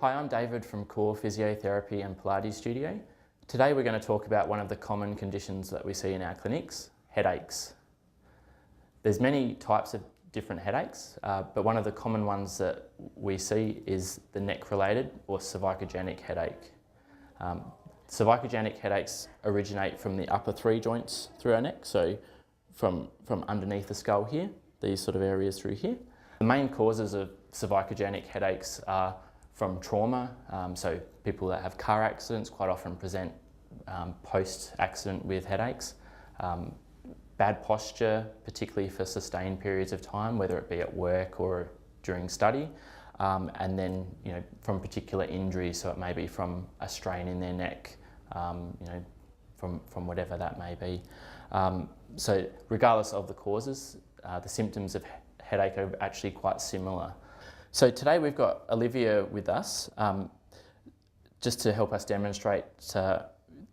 Hi, I'm David from Core Physiotherapy and Pilates Studio. Today we're going to talk about one of the common conditions that we see in our clinics, headaches. There's many types of different headaches, but one of the common ones that we see is the neck-related or cervicogenic headache. Cervicogenic headaches originate from the upper three joints through our neck, so from underneath the skull here, these sort of areas through here. The main causes of cervicogenic headaches are from trauma, so people that have car accidents quite often present post-accident with headaches. Bad posture, particularly for sustained periods of time, whether it be at work or during study, and then from particular injuries, so it may be from a strain in their neck, from whatever that may be. So regardless of the causes, the symptoms of headache are actually quite similar. So today we've got Olivia with us, just to help us demonstrate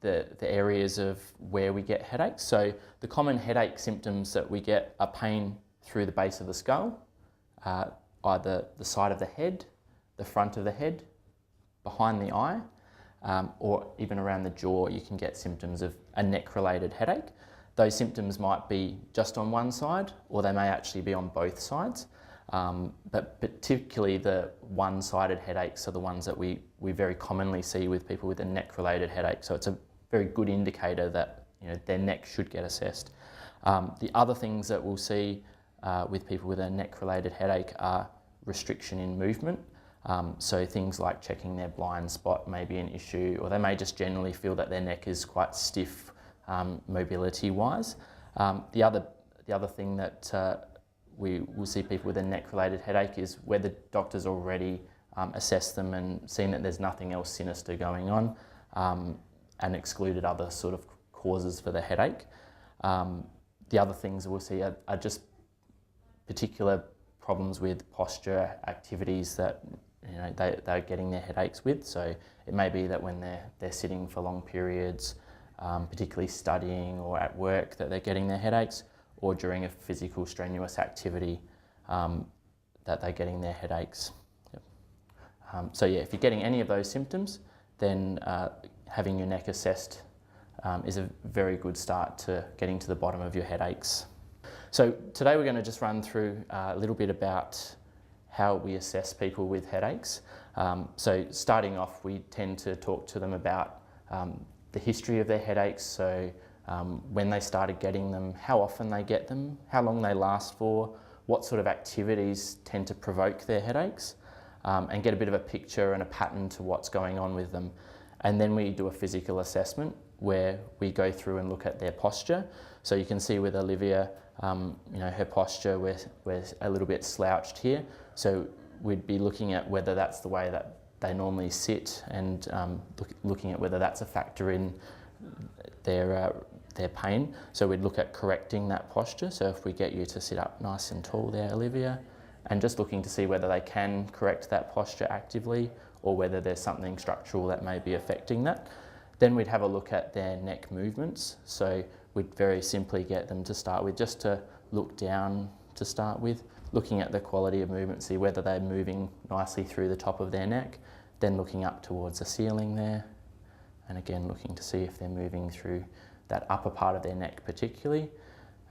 the areas of where we get headaches. So the common headache symptoms that we get are pain through the base of the skull, either the side of the head, the front of the head, behind the eye, or even around the jaw. You can get symptoms of a neck-related headache. Those symptoms might be just on one side, or they may actually be on both sides. But particularly the one-sided headaches are the ones that we very commonly see with people with a neck-related headache. So it's a very good indicator that their neck should get assessed. The other things that we'll see with people with a neck-related headache are restriction in movement. So things like checking their blind spot may be an issue, or they may just generally feel that their neck is quite stiff mobility-wise. The other thing that we will see people with a neck-related headache is where the doctor's already assessed them and seen that there's nothing else sinister going on, and excluded other sort of causes for the headache. The other things we'll see are just particular problems with posture activities that they're getting their headaches with. So it may be that when they're sitting for long periods, particularly studying or at work, that they're getting their headaches, or during a physical strenuous activity that they're getting their headaches. Yep. So yeah, if you're getting any of those symptoms, then having your neck assessed is a very good start to getting to the bottom of your headaches. So today we're going to just run through a little bit about how we assess people with headaches. So starting off, we tend to talk to them about the history of their headaches, so when they started getting them, how often they get them, how long they last for, what sort of activities tend to provoke their headaches, and get a bit of a picture and a pattern to what's going on with them. And then we do a physical assessment where we go through and look at their posture. So you can see with Olivia, her posture, we're a little bit slouched here. So we'd be looking at whether that's the way that they normally sit, and looking at whether that's a factor in their pain. So we'd look at correcting that posture. So if we get you to sit up nice and tall there, Olivia, and just looking to see whether they can correct that posture actively, or whether there's something structural that may be affecting that. Then we'd have a look at their neck movements. So we'd very simply get them to start with just to look down to start with, looking at the quality of movement, see whether they're moving nicely through the top of their neck, then looking up towards the ceiling there, and again looking to see if they're moving through that upper part of their neck particularly,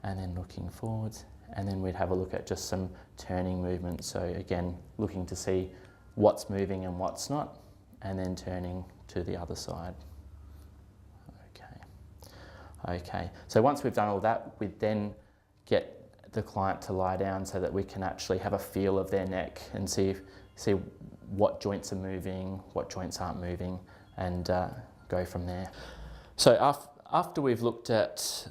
and then looking forwards. And then we'd have a look at just some turning movements. So again, looking to see what's moving and what's not, and then turning to the other side. Okay. So once we've done all that, we'd then get the client to lie down so that we can actually have a feel of their neck and see what joints are moving, what joints aren't moving, and go from there. So after we've looked at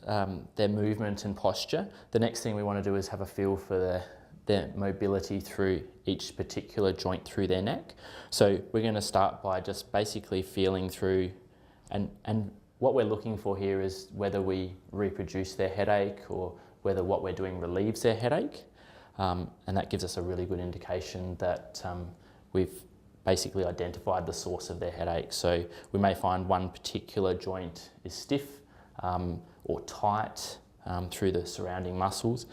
their movement and posture, the next thing we want to do is have a feel for their mobility through each particular joint through their neck. So we're going to start by just basically feeling through, and what we're looking for here is whether we reproduce their headache or whether what we're doing relieves their headache. And that gives us a really good indication that we've basically identified the source of their headache. So we may find one particular joint is stiff or tight through the surrounding muscles,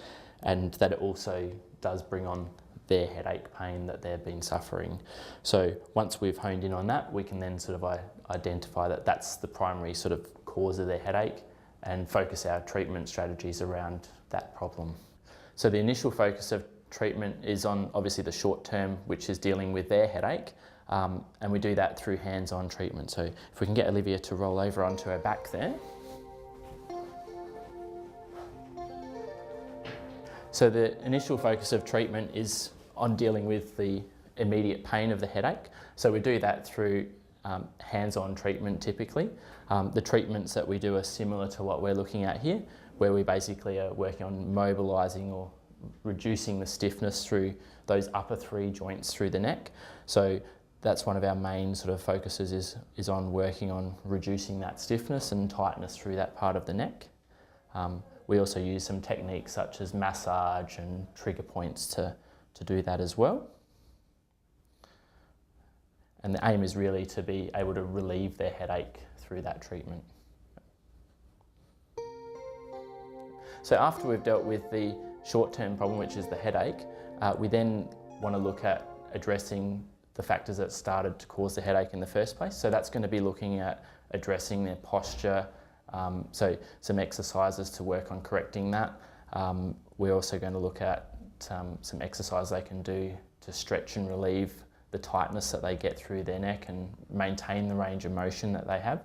and that it also does bring on their headache pain that they've been suffering. So once we've honed in on that, we can then sort of identify that that's the primary sort of cause of their headache and focus our treatment strategies around that problem. So the initial focus of treatment is on obviously the short term, which is dealing with their headache, and we do that through hands-on treatment. So if we can get Olivia to roll over onto her back there. So the initial focus of treatment is on dealing with the immediate pain of the headache. So we do that through hands-on treatment typically. The treatments that we do are similar to what we're looking at here, where we basically are working on mobilising or reducing the stiffness through those upper three joints through the neck. So that's one of our main sort of focuses is on working on reducing that stiffness and tightness through that part of the neck. We also use some techniques such as massage and trigger points to do that as well. And the aim is really to be able to relieve their headache through that treatment. So after we've dealt with the short-term problem, which is the headache, we then want to look at addressing the factors that started to cause the headache in the first place. So that's going to be looking at addressing their posture, so some exercises to work on correcting that. We're also going to look at some exercise they can do to stretch and relieve the tightness that they get through their neck and maintain the range of motion that they have.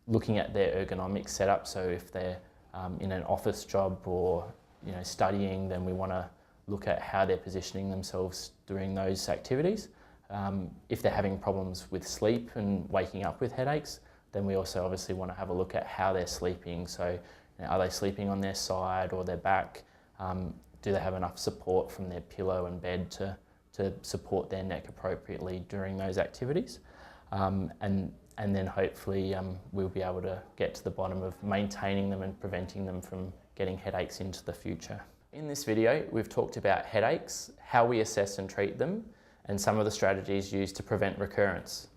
Looking at their ergonomic setup, so if they're in an office job or studying, then we want to look at how they're positioning themselves during those activities. If they're having problems with sleep and waking up with headaches, then we also obviously want to have a look at how they're sleeping. So are they sleeping on their side or their back? Do they have enough support from their pillow and bed to support their neck appropriately during those activities? And then hopefully we'll be able to get to the bottom of maintaining them and preventing them from getting headaches into the future. In this video, we've talked about headaches, how we assess and treat them, and some of the strategies used to prevent recurrence.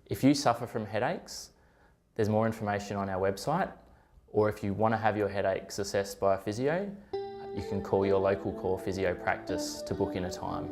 If you suffer from headaches, there's more information on our website, or if you want to have your headaches assessed by a physio, you can call your local core physio practice to book in a time.